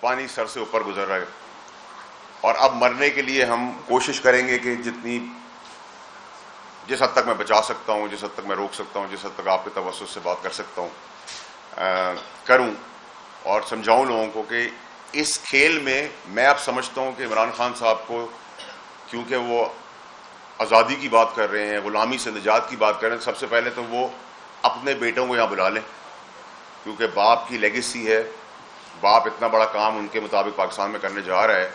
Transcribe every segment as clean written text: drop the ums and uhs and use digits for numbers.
پانی سر سے اوپر گزر رہا ہے، اور اب مرنے کے لیے ہم کوشش کریں گے کہ جس حد تک میں بچا سکتا ہوں، جس حد تک میں روک سکتا ہوں، جس حد تک آپ کے توسط سے بات کر سکتا ہوں کروں، اور سمجھاؤں لوگوں کو کہ اس کھیل میں اب سمجھتا ہوں کہ عمران خان صاحب کو، کیونکہ وہ آزادی کی بات کر رہے ہیں، غلامی سے نجات کی بات کر رہے ہیں، سب سے پہلے تو وہ اپنے بیٹوں کو یہاں بلا لیں، کیونکہ باپ کی لیگیسی ہے، باپ اتنا بڑا کام ان کے مطابق پاکستان میں کرنے جا رہا ہے،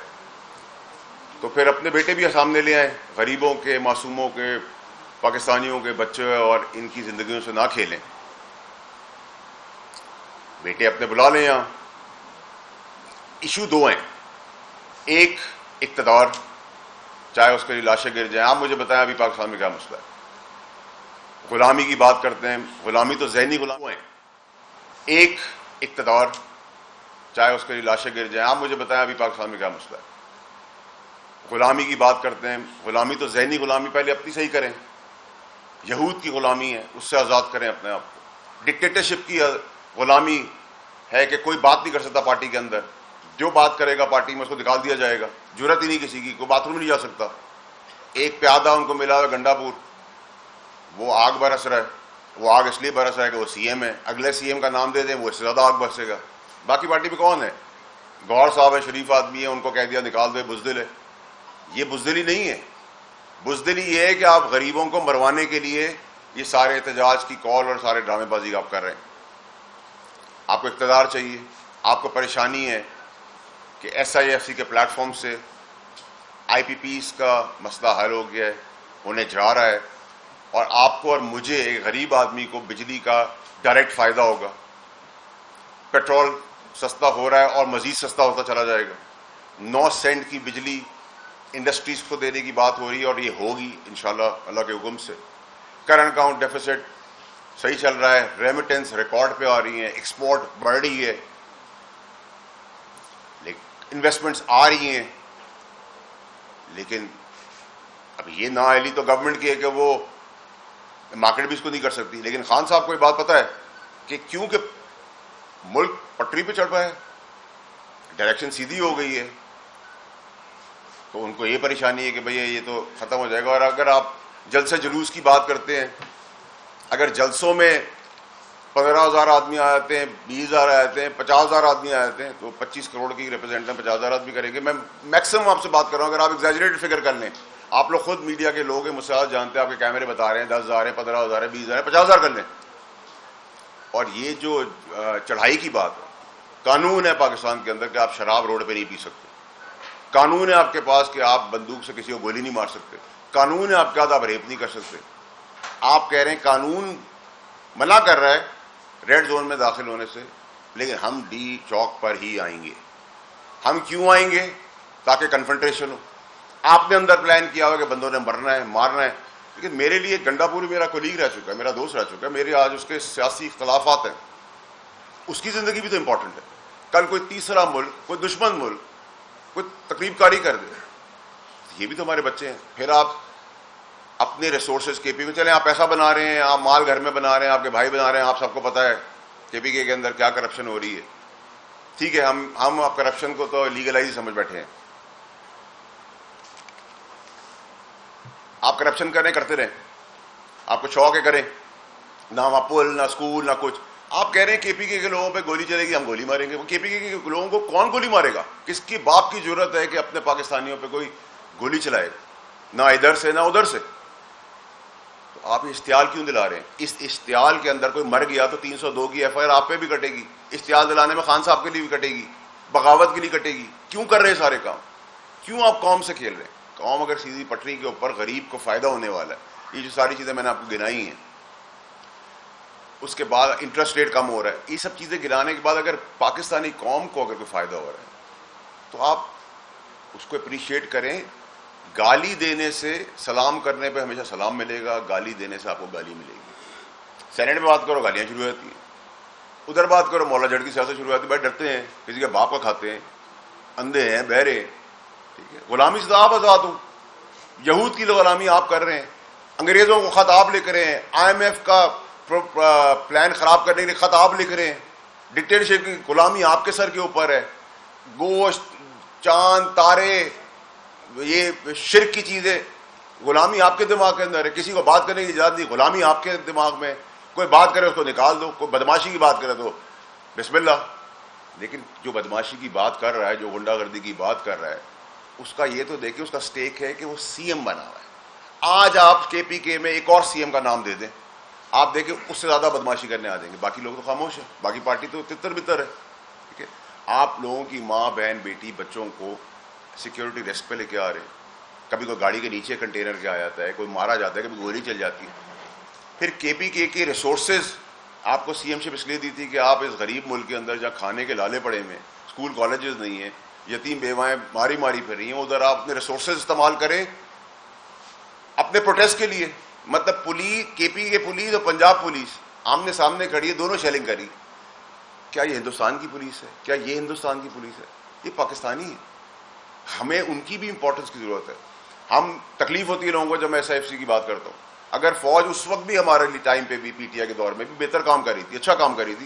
تو پھر اپنے بیٹے بھی سامنے لے آئیں، غریبوں کے، معصوموں کے، پاکستانیوں کے بچے اور ان کی زندگیوں سے نہ کھیلیں، بیٹے اپنے بلا لیں یہاں۔ ایشو دو ہیں، ایک اقتدار، چاہے اس کے لیے لاشیں گر جائیں۔ آپ مجھے بتائیں ابھی پاکستان میں کیا مسئلہ ہے؟ غلامی کی بات کرتے ہیں، غلامی تو ذہنی غلامی ہے، ایک اقتدار، چاہے اس کے لیے لاشیں گر جائیں۔ آپ مجھے بتائیں ابھی پاکستان میں کیا مسئلہ ہے؟ غلامی کی بات کرتے ہیں، غلامی تو ذہنی غلامی، پہلے اپنی صحیح کریں، یہود کی غلامی ہے، اس سے آزاد کریں اپنے آپ کو۔ ڈکٹیٹرشپ کی غلامی ہے کہ کوئی بات نہیں کر سکتا پارٹی کے اندر، جو بات کرے گا پارٹی میں اس کو نکال دیا جائے گا، جرات ہی نہیں کسی کی، کوئی باتھ روم نہیں جا سکتا۔ ایک پیادہ ان کو ملا ہے گنڈا پور، وہ آگ برس رہا ہے، وہ آگ اس لیے برس رہا ہے کہ وہ سی ایم ہے، اگلے سی ایم کا نام دے دیں وہ اس سے زیادہ آگ برسے گا۔ باقی پارٹی میں کون ہے؟ گوہر صاحب ہے، شریف آدمی ہے، ان کو کہہ دیا نکال دے، بزدل ہے۔ یہ بزدلی نہیں ہے، بزدلی یہ ہے کہ آپ غریبوں کو مروانے کے لیے یہ سارے احتجاج کی کال اور سارے ڈرامے بازی آپ کر رہے ہیں۔ آپ کو اقتدار چاہیے، آپ کو پریشانی ہے کہ ایس آئی ایف سی کے پلیٹ فارم سے آئی پی پیز کا مسئلہ حل ہو گیا ہے، ہونے جا رہا ہے، اور آپ کو اور مجھے ایک غریب آدمی کو بجلی کا ڈائریکٹ فائدہ ہوگا۔ پیٹرول سستا ہو رہا ہے اور مزید سستا ہوتا چلا جائے گا۔ 9 سینٹ کی بجلی انڈسٹریز کو دینے کی بات ہو رہی ہے، اور یہ ہوگی انشاءاللہ اللہ کے حکم سے۔ کرنٹ اکاؤنٹ ڈیفیسٹ صحیح چل رہا ہے، ریمیٹنس ریکارڈ پہ آ رہی ہیں، ایکسپورٹ بڑھ رہی ہے، انویسٹمنٹس آ رہی ہیں، لیکن اب یہ نااہلی تو گورنمنٹ کی ہے کہ وہ مارکیٹ بھی اس کو نہیں کر سکتی۔ لیکن خان صاحب کو یہ بات پتہ ہے کہ کیونکہ ملک پٹری پہ چڑھ رہا ہے، ڈائریکشن سیدھی ہو گئی ہے، تو ان کو یہ پریشانی ہے کہ بھئی یہ تو ختم ہو جائے گا۔ اور اگر آپ جلسے جلوس کی بات کرتے ہیں، اگر جلسوں میں 15,000 آدمی آ جاتے ہیں، 20,000 آ جاتے ہیں، 50,000 آدمی آ جاتے ہیں، تو 25 کروڑ کی ریپرزینٹ 50,000 آدمی کریں گے۔ میں میکسیمم آپ سے بات کر رہا ہوں، اگر آپ ایگزیجریٹڈ فگر کر لیں، آپ لوگ خود میڈیا کے لوگ ہیں، مجھ سے آج جانتے ہیں، آپ کے کیمرے بتا رہے ہیں 10,000 ہیں، 15,000 ہیں، 20,000 ہیں، 50,000 کر لیں۔ اور یہ جو چڑھائی کی بات ہے، قانون ہے پاکستان کے اندر کہ آپ شراب روڈ پہ نہیں پی سکتے، قانون ہے آپ کے پاس کہ آپ بندوق سے کسی کو گولی نہیں مار سکتے، قانون ہے آپ کے ہاتھ آپ ریپ نہیں کر سکتے۔ آپ کہہ رہے ہیں قانون منع کر رہا ہے ریڈ زون میں داخل ہونے سے، لیکن ہم ڈی چوک پر ہی آئیں گے۔ ہم کیوں آئیں گے؟ تاکہ کنفرنٹریشن ہو۔ آپ نے اندر پلان کیا ہوا کہ بندوں نے مرنا ہے، مارنا ہے، لیکن میرے لیے گنڈا پوری میرا کولیگ رہ چکا ہے، میرا دوست رہ چکا ہے، میرے آج اس کے سیاسی اختلافات ہیں، اس کی زندگی بھی تو امپورٹنٹ ہے۔ کل کوئی تیسرا ملک، کوئی دشمن ملک کوئی تقریب کاری کر دے، یہ بھی تو ہمارے بچے ہیں۔ پھر آپ اپنے ریسورسز کے پی میں چلیں، آپ پیسہ بنا رہے ہیں، آپ مال گھر میں بنا رہے ہیں، آپ کے بھائی بنا رہے ہیں، آپ سب کو پتہ ہے کے پی کے اندر کیا کرپشن ہو رہی ہے۔ ٹھیک ہے، ہم آپ کرپشن کو تو لیگلائز سمجھ بیٹھے ہیں۔ آپ کرپشن کریں، کرتے رہیں، آپ کو شوق ہے کریں، نہ وہاں پل، نہ اسکول، نہ کچھ۔ آپ کہہ رہے ہیں کے پی کے لوگوں پہ گولی چلے گی، ہم گولی ماریں گے۔ وہ کے پی کے لوگوں کو کون گولی مارے گا؟ کس کی باپ کی ضرورت ہے کہ اپنے پاکستانیوں پہ کوئی گولی چلائے؟ نہ ادھر سے نہ ادھر سے۔ تو آپ اشتعال کیوں دلا رہے ہیں؟ اس اشتعال کے اندر کوئی مر گیا تو 302 کی ایف آئی آر آپ پہ بھی کٹے گی، اشتعال دلانے میں خان صاحب کے لیے بھی کٹے گی، بغاوت کے لیے کٹے گی۔ کیوں کر رہے ہیں سارے کام؟ کیوں آپ قوم سے کھیل رہے ہیں؟ قوم اگر سیدھی پٹری کے اوپر، غریب کو فائدہ ہونے والا ہے، یہ جو ساری چیزیں میں نے آپ کو گنائی ہیں، اس کے بعد انٹرسٹ ریٹ کم ہو رہا ہے، یہ سب چیزیں گرانے کے بعد اگر پاکستانی قوم کو اگر کوئی فائدہ ہو رہا ہے تو آپ اس کو اپریشیٹ کریں۔ گالی دینے سے، سلام کرنے پہ ہمیشہ سلام ملے گا، گالی دینے سے آپ کو گالی ملے گی۔ سینٹ میں بات کرو گالیاں شروع ہوتی ہیں، ادھر بات کرو مولا جھڑ کی سیاست شروع ہوتی ہے، بھائی ڈرتے ہیں، کسی کے باپ کا کھاتے ہیں، اندھے ہیں، بہرے ہیں، ٹھیک ہے۔ غلامی سے آپ آزاد ہوں، یہود کی غلامی آپ کر رہے ہیں، انگریزوں کو خط آپ لکھ رہے ہیں، آئی ایم ایف کا پلان خراب کرنے کے لیے خط آپ لکھ رہے ہیں، ڈکٹیٹرشپ کی غلامی آپ کے سر کے اوپر ہے، گوشت, چاند, تارے, یہ شرک کی چیزیں, غلامی آپ کے دماغ کے اندر ہے. کسی کو بات کرنے کی اجازت نہیں, غلامی آپ کے دماغ میں. کوئی بات کرے اس کو نکال دو, کوئی بدماشی کی بات کرے تو بسم اللہ. لیکن جو بدماشی کی بات کر رہا ہے, جو غنڈہ گردی کی بات کر رہا ہے, اس کا یہ تو دیکھیں, اس کا سٹیک ہے کہ وہ سی ایم بنا ہوا ہے. آج آپ کے پی کے میں ایک اور سی ایم کا نام دے دیں, آپ دیکھیں اس سے زیادہ بدماشی کرنے آ جائیں گے. باقی لوگ تو خاموش ہیں, باقی پارٹی تو تتر بتر ہے. ٹھیک ہے, آپ لوگوں کی ماں بہن بیٹی بچوں کو سیکیورٹی ریسک پہ لے کے آ رہے ہیں. کبھی کوئی گاڑی کے نیچے کنٹینر کے آ جاتا ہے, کوئی مارا جاتا ہے, کبھی گولی چل جاتی ہے. پھر کے پی کے کی ریسورسز آپ کو سی ایم شپ اس لیے دی تھی کہ آپ اس غریب ملک کے اندر جہاں کھانے کے لالے پڑے ہوئے ہیں, اسکول کالجز نہیں ہیں, یتیم بیوائیں ماری پھر رہی ہیں, ادھر آپ اپنے ریسورسز استعمال کریں اپنے پروٹیسٹ کے لیے. مطلب پولیس, کے پی کے پولیس اور پنجاب پولیس آمنے سامنے کھڑی ہے, دونوں شیلنگ کری. کیا یہ ہندوستان کی پولیس ہے؟ کیا یہ ہندوستان کی پولیس ہے؟ یہ پاکستانی ہے. ہمیں ان کی بھی امپورٹنس کی ضرورت ہے. ہم تکلیف ہوتی ہے لوگوں کو جب میں ایس آئی ایف سی کی بات کرتا ہوں. اگر فوج اس وقت بھی ہمارے ٹائم پہ بھی, پی ٹی آئی کے دور میں بھی بہتر کام کری تھی, اچھا کام کری تھی.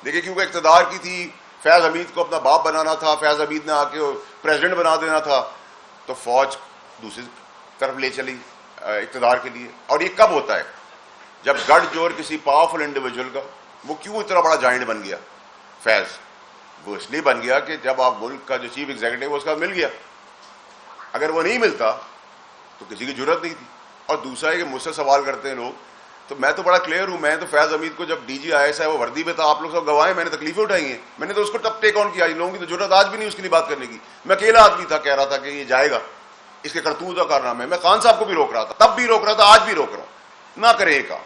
دیکھیں کیونکہ اقتدار کی تھی, فیض حمید کو اپنا باپ بنانا تھا, فیض حمید نے آ کے پریزیڈنٹ بنا دینا تھا, تو فوج دوسری طرف لے چلی اقتدار کے لیے. اور یہ کب ہوتا ہے؟ جب گڑھ جوڑ کسی پاورفل انڈیویجول کا, وہ کیوں اتنا بڑا جائنٹ بن گیا فیض؟ وہ اس لیے بن گیا کہ جب آپ ملک کا جو چیف ایگزیکٹو وہ اس کا مل گیا. اگر وہ نہیں ملتا تو کسی کی ضرورت نہیں تھی. اور دوسرا ہے کہ مجھ سے سوال کرتے ہیں لوگ, تو میں تو بڑا کلیئر ہوں. میں تو فیض حمید کو جب ڈی جی آئی ایس ہے وہ وردی میں تھا, آپ لوگ سب گواہیں, میں نے تکلیفیں اٹھائی ہیں, میں نے تو اس کو تب ٹیک آن کیا. ان لوگوں کی تو ضرورت آج بھی نہیں اس کے لیے بات کرنے کی. میں اکیلا آدمی تھا, کہہ رہا تھا کہ یہ جائے گا, اس کے کرتوت کا کارنامہ ہے. میں خان صاحب کو بھی روک رہا تھا, تب بھی روک رہا تھا, آج بھی روک رہا ہوں. نہ کریں یہ کام.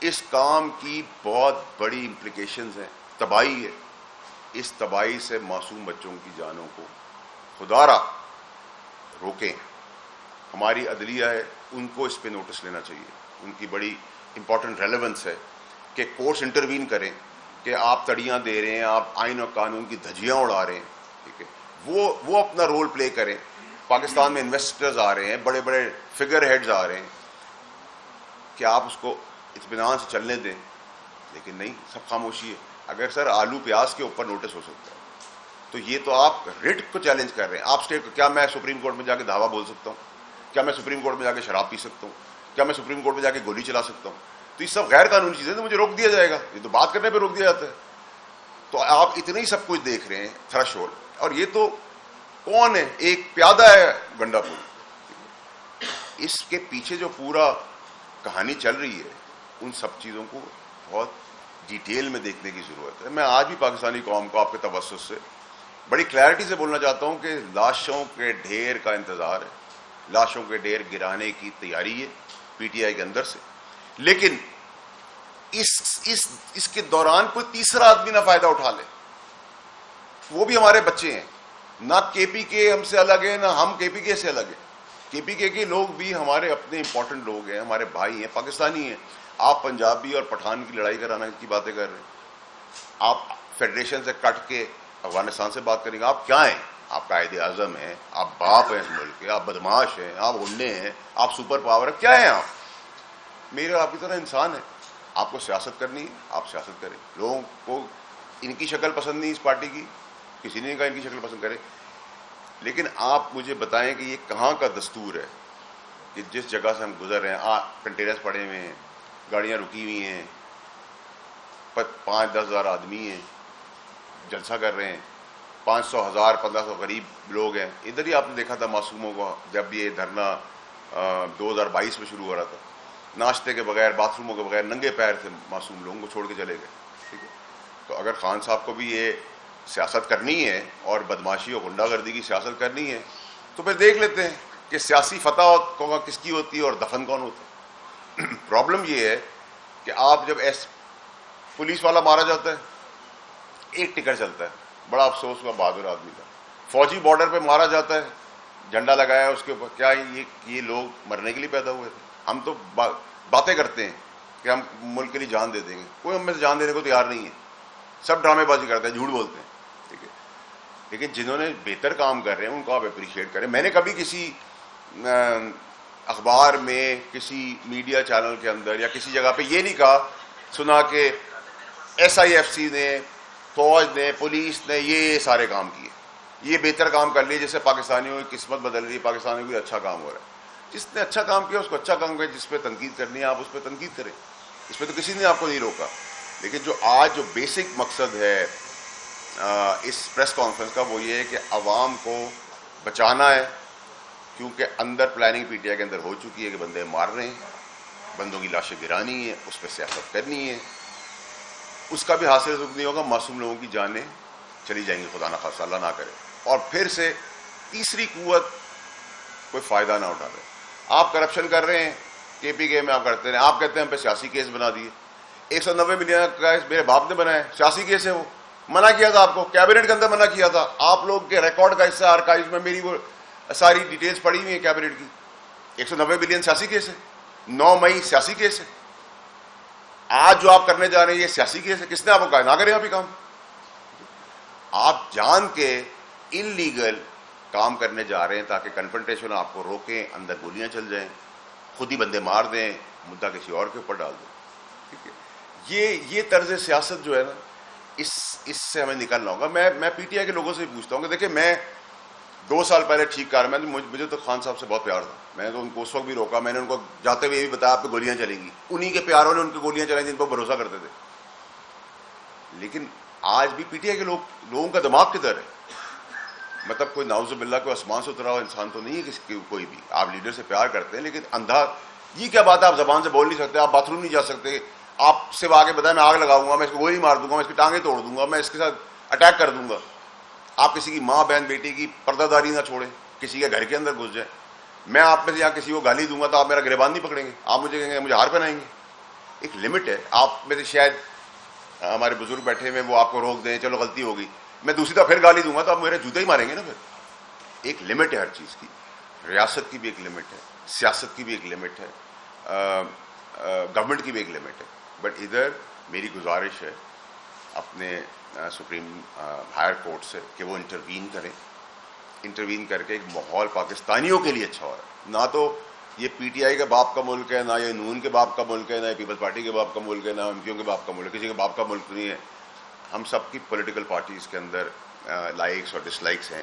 اس کام کی بہت بڑی امپلیکیشنز ہیں, تباہی ہے. اس تباہی سے معصوم بچوں کی جانوں کو خدا را روکیں. ہماری عدلیہ ہے, ان کو اس پہ نوٹس لینا چاہیے. ان کی بڑی امپورٹنٹ ریلیونس ہے کہ کورٹس انٹروین کریں کہ آپ تڑیاں دے رہے ہیں, آپ آئین اور قانون کی دھجیاں اڑا رہے ہیں. ٹھیک ہے, وہ اپنا رول پلے کریں. پاکستان میں انویسٹرز آ رہے ہیں, بڑے بڑے فگر ہیڈز آ رہے ہیں, کہ آپ اس کو اطمینان سے چلنے دیں. لیکن نہیں, سب خاموشی ہے. اگر سر آلو پیاز کے اوپر نوٹس ہو سکتا ہے تو یہ تو آپ رٹ کو چیلنج کر رہے ہیں. آپ اسٹیٹ کو, کیا میں سپریم کورٹ میں جا کے دعویٰ بول سکتا ہوں؟ کیا میں سپریم کورٹ میں جا کے شراب پی سکتا ہوں؟ کیا میں سپریم کورٹ میں جا کے گولی چلا سکتا ہوں؟ تو یہ سب غیر قانونی چیزیں, تو مجھے روک دیا جائے گا. یہ تو بات کرنے پہ روک دیا جاتا ہے. تو آپ اتنے ہی سب کچھ دیکھ رہے ہیں, تھریش ہولڈ. اور یہ تو کون ہے؟ ایک پیادہ ہے گنڈا پور. اس کے پیچھے جو پورا کہانی چل رہی ہے, ان سب چیزوں کو بہت ڈیٹیل میں دیکھنے کی ضرورت ہے. میں آج بھی پاکستانی قوم کو آپ کے توسط سے بڑی کلیئرٹی سے بولنا چاہتا ہوں کہ لاشوں کے ڈھیر کا انتظار ہے, لاشوں کے ڈھیر گرانے کی تیاری ہے پی ٹی آئی کے اندر سے. لیکن اس کے دوران کوئی تیسرا آدمی نہ فائدہ اٹھا لے. وہ بھی ہمارے بچے ہیں. نہ کے پی کے ہم سے الگ ہے, نہ ہم کے پی کے سے الگ ہیں. کے پی کے لوگ بھی ہمارے اپنے امپورٹنٹ لوگ ہیں, ہمارے بھائی ہیں, پاکستانی ہیں. آپ پنجابی اور پٹھان کی لڑائی کرانے کی باتیں کر رہے ہیں. آپ فیڈریشن سے کٹ کے افغانستان سے بات کریں گے. آپ کیا ہیں؟ آپ قائد اعظم ہیں, آپ باپ ہیں اس ملک کے, آپ بدماش ہیں, آپ غنڈے ہیں, آپ سپر پاور ہیں, کیا ہیں آپ؟ میرے آپ کی طرح انسان ہے. آپ کو سیاست کرنی ہے, آپ سیاست کریں. لوگوں کو ان کی شکل پسند نہیں اس پارٹی کی, کسی نے کہا ان کی شکل پسند کرے. لیکن آپ مجھے بتائیں کہ یہ کہاں کا دستور ہے کہ جس جگہ سے ہم گزر رہے ہیں, کنٹینرز پڑے ہوئے ہیں, گاڑیاں رکی ہوئی ہیں, 5-10 ہزار آدمی ہیں, جلسہ کر رہے ہیں, 500,000 1500 غریب لوگ ہیں. ادھر ہی آپ نے دیکھا تھا معصوموں کو جب یہ دھرنا 2022 میں شروع ہو رہا تھا, ناشتے کے بغیر, باتھ روموں کے بغیر, ننگے پیر سے معصوم لوگوں کو چھوڑ کے چلے گئے. ٹھیک ہے, تو اگر خان صاحب کو بھی یہ سیاست کرنی ہے اور بدماشی اور غنڈہ گردی کی سیاست کرنی ہے, تو پھر دیکھ لیتے ہیں کہ سیاسی فتح کس کی ہوتی ہے اور دفن کون ہوتا ہے. پرابلم یہ ہے کہ آپ جب پولیس والا مارا جاتا ہے, ایک ٹکر چلتا ہے, بڑا افسوس ہوا, بہادر آدمی تھا. فوجی بارڈر پہ مارا جاتا ہے, جھنڈا لگایا اس کے اوپر. کیا یہ لوگ مرنے کے لیے پیدا ہوئے تھے؟ ہم تو باتیں کرتے ہیں کہ ہم ملک کے لیے جان دے دیں گے. کوئی ہم میں سے جان دینے کو تیار نہیں ہے. سب ڈرامے بازی کرتے ہیں, جھوٹ بولتے ہیں. ٹھیک ہے, لیکن جنہوں نے بہتر کام کر رہے ہیں ان کو آپ اپریشیٹ کریں. میں نے کبھی کسی اخبار میں, کسی میڈیا چینل کے اندر یا کسی جگہ پہ یہ نہیں کہا سنا کہ ایس آئی ایف سی نے, فوج نے, پولیس نے یہ سارے کام کیے. یہ بہتر کام کر لیے، جیسے پاکستانیوں کی قسمت بدل رہی ہے، پاکستانیوں کو اچھا کام ہو رہا ہے. جس نے اچھا کام کیا اس کو اچھا کام کرے، جس پہ تنقید کرنی ہے آپ اس پہ تنقید کریں، اس پہ تو کسی نے آپ کو نہیں روکا. لیکن جو آج جو بیسک مقصد ہے اس پریس کانفرنس کا وہ یہ ہے کہ عوام کو بچانا ہے، کیونکہ اندر پلاننگ پی ٹی آئی کے اندر ہو چکی ہے کہ بندے مار رہے ہیں، بندوں کی لاشیں گرانی ہے، اس پہ سیاست کرنی ہے. اس کا بھی حاصل نہیں ہوگا، معصوم لوگوں کی جانیں چلی جائیں گی، خدا نہ خاصہ اللہ نہ کرے. اور پھر سے تیسری قوت کوئی فائدہ نہ اٹھا رہے. آپ کرپشن کر رہے ہیں، کے پی کے میں آپ کرتے ہیں، آپ کہتے ہیں ہم پہ سیاسی کیس بنا دیے. 190 ملین کا کیس میرے باپ نے بنایا، سیاسی کیس ہے وہ. منع کیا تھا آپ کو، کیبنٹ کے اندر منع کیا تھا. آپ لوگ کے ریکارڈ کا حصہ آرکائیوز میں میری وہ ساری ڈیٹیلز پڑی ہوئی ہیں کیبنٹ کی. 190 ملین سیاسی کیس ہے، 9 مئی سیاسی کیس ہے. آج جو آپ کرنے جا رہے ہیں یہ سیاسی کیس ہے. کس نے آپ کو کہا نہ کریں آپ یہ کام؟ آپ جان کے ان لیگل کام کرنے جا رہے ہیں تاکہ کنفرنٹیشن آپ کو روکیں، اندر گولیاں چل جائیں، خود ہی بندے مار دیں، مدعا کسی اور کے اوپر ڈال دیں. ٹھیک ہے، یہ طرز سیاست جو ہے نا، اس سے ہمیں نکلنا ہوگا. میں پی ٹی آئی کے لوگوں سے پوچھتا ہوں کہ دیکھیں میں 2 سال پہلے ٹھیک کر میں مجھے تو خان صاحب سے بہت پیار تھا، میں نے تو ان کو اس وقت بھی روکا، میں نے ان کو جاتے ہوئے یہ بھی بتایا آپ پہ گولیاں چلیں گی. انہی کے پیاروں نے ان کی گولیاں چلائیں جن پر بھروسہ کرتے تھے. لیکن آج بھی پی ٹی آئی کے لوگوں کا دماغ کدھر ہے؟ مطلب کوئی نعوذ باللہ کوئی آسمان سے اترا ہوا انسان تو نہیں ہے کوئی بھی. آپ لیڈر سے پیار کرتے ہیں لیکن اندھا یہ کیا بات ہے، آپ زبان سے بول نہیں سکتے، آپ باتھ روم نہیں جا سکتے، آپ سے آگے بتائیں میں آگ لگاؤں گا، میں اس کو گولی مار دوں گا، میں اس کی ٹانگیں توڑ دوں گا، میں اس کے ساتھ اٹیک کر دوں گا. آپ کسی کی ماں بہن بیٹی کی پردہ داری نہ چھوڑیں، کسی کے گھر کے اندر گھس جائیں. میں آپ میں سے یہاں کسی کو گالی دوں گا تو آپ میرا گریبان نہیں پکڑیں گے، آپ مجھے کہیں گے مجھے ہار پہنائیں گے. ایک لمٹ ہے. آپ میں سے شاید ہمارے بزرگ بیٹھے ہوئے وہ آپ کو روک دیں، چلو غلطی ہوگی، میں دوسری دفعہ پھر گالی دوں گا تو آپ میرے جوتے ہی ماریں گے نا. پھر ایک لمٹ ہے ہر چیز کی. ریاست کی بھی ایک لمٹ ہے، سیاست کی بھی ایک لمٹ ہے، گورنمنٹ کی بھی ایک لمٹ ہے. بٹ ادھر میری گزارش ہے اپنے سپریم ہائر کورٹ سے کہ وہ انٹروین کریں، انٹروین کر کے ایک ماحول پاکستانیوں کے لیے اچھا ہو رہا ہے. نہ تو یہ پی ٹی آئی کے باپ کا ملک ہے، نہ یہ نون کے باپ کا ملک ہے، نہ یہ پیپلز پارٹی کے باپ کا ملک ہے، نہ ایم کیو کے باپ کا ملک ہے. کسی کے باپ کا ملک نہیں ہے. ہم سب کی پولیٹیکل پارٹیز کے اندر لائکس اور ڈس لائکس ہیں.